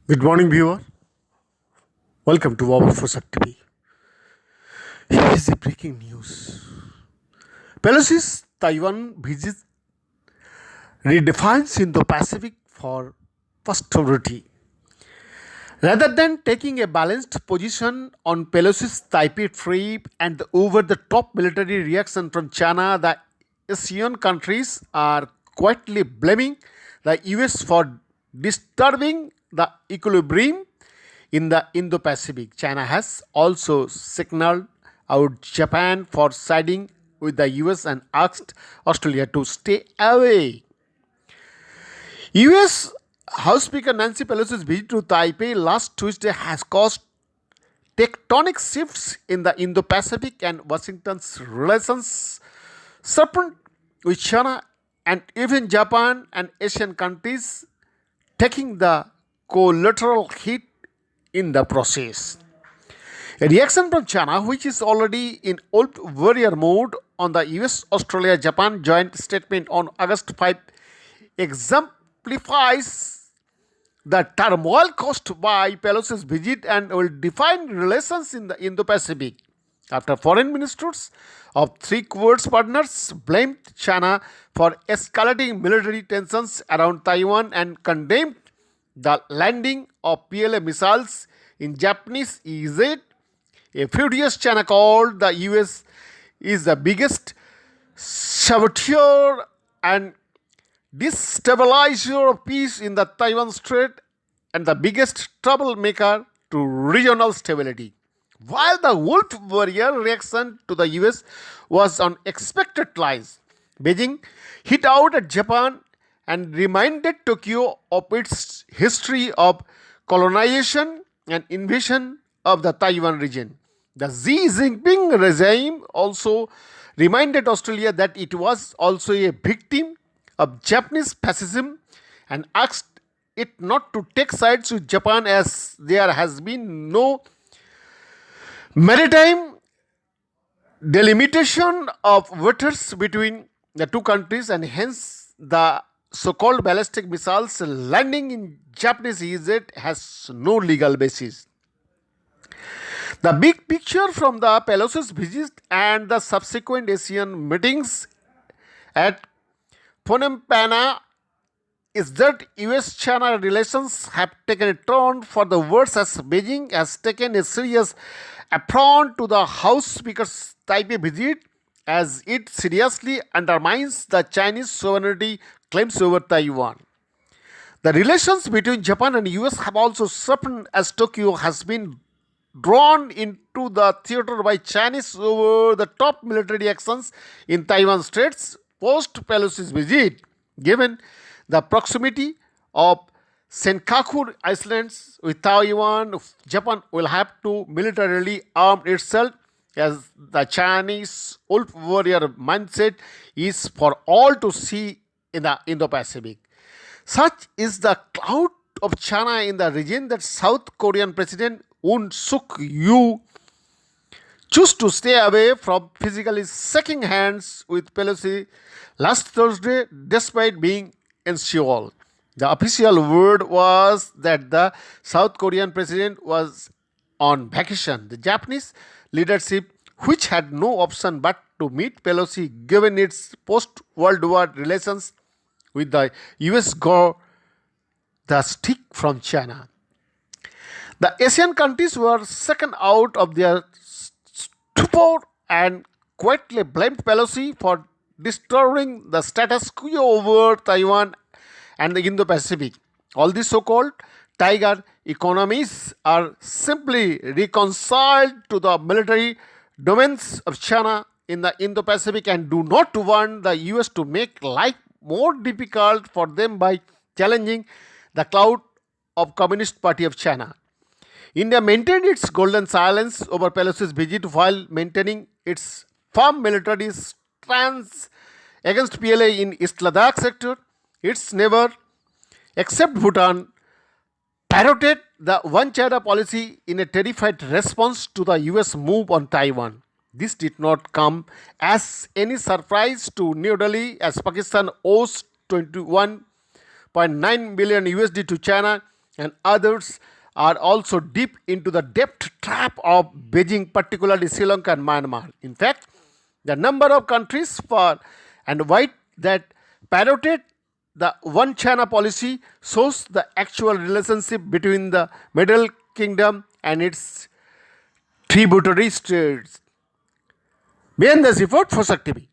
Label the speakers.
Speaker 1: Good morning, viewer. Welcome to our Fosat TV. Here is the breaking news. Pelosi's Taiwan visit redefines Indo-Pacific for posterity. Rather than taking a balanced position on Pelosi's Taipei trip and the over-the-top military reaction from China, the ASEAN countries are quietly blaming the US for disturbing the equilibrium in the Indo-Pacific. China has also signaled out Japan for siding with the US and asked Australia to stay away. US House Speaker Nancy Pelosi's visit to Taipei last Tuesday has caused tectonic shifts in the Indo-Pacific, and Washington's relations sharpened with China and even Japan and Asian countries taking the collateral hit in the process. A reaction from China, which is already in old warrior mode on the US-Australia-Japan joint statement on August 5, exemplifies the turmoil caused by Pelosi's visit and will define relations in the Indo-Pacific. After foreign ministers of three Quad partners blamed China for escalating military tensions around Taiwan and condemned the landing of PLA missiles in Japanese EEZ, a furious China called the US is the biggest saboteur and destabilizer of peace in the Taiwan Strait and the biggest troublemaker to regional stability. While the Wolf Warrior reaction to the US was on expected lines, Beijing hit out at Japan and reminded Tokyo of its history of colonization and invasion of the Taiwan region. The Xi Jinping regime also reminded Australia that it was also a victim of Japanese fascism and asked it not to take sides with Japan, as there has been no maritime delimitation of waters between the two countries, and hence the so-called ballistic missiles landing in Japanese EEZ has no legal basis. The big picture from the Pelosi's visit and the subsequent ASEAN meetings at Phnom Penh is that US-China relations have taken a turn for the worse, as Beijing has taken a serious affront to the House Speaker's Taipei visit, as it seriously undermines the Chinese sovereignty claims over Taiwan. The relations between Japan and US have also softened, as Tokyo has been drawn into the theater by Chinese over-the-top military actions in Taiwan Straits post-Pelosi's visit. Given the proximity of Senkaku Islands with Taiwan, Japan will have to militarily arm itself, as the Chinese wolf warrior mindset is for all to see in the Indo-Pacific. Such is the clout of China in the region that South Korean President Yoon Suk Yeol chose to stay away from physically shaking hands with Pelosi last Thursday despite being in Seoul. The official word was that the South Korean president was on vacation. The Japanese leadership, which had no option but to meet Pelosi given its post-World War relations with the US, got the stick from China. The Asian countries were shaken out of their stupor and quietly blamed Pelosi for disturbing the status quo over Taiwan and the Indo-Pacific. All these so-called tiger economies are simply reconciled to the military domains of China in the Indo-Pacific and do not want the US to make life more difficult for them by challenging the clout of Communist Party of China. India maintained its golden silence over Pelosi's visit while maintaining its firm military stance against PLA in East Ladakh sector. Its neighbor, except Bhutan, parroted the One China policy in a terrified response to the US move on Taiwan. This did not come as any surprise to New Delhi, as Pakistan owes 21.9 billion USD to China and others are also deep into the debt trap of Beijing, particularly Sri Lanka and Myanmar. In fact, the number of countries far and wide that parroted the one China policy shows the actual relationship between the Middle Kingdom and its tributary states. Behind this effort for Shakti.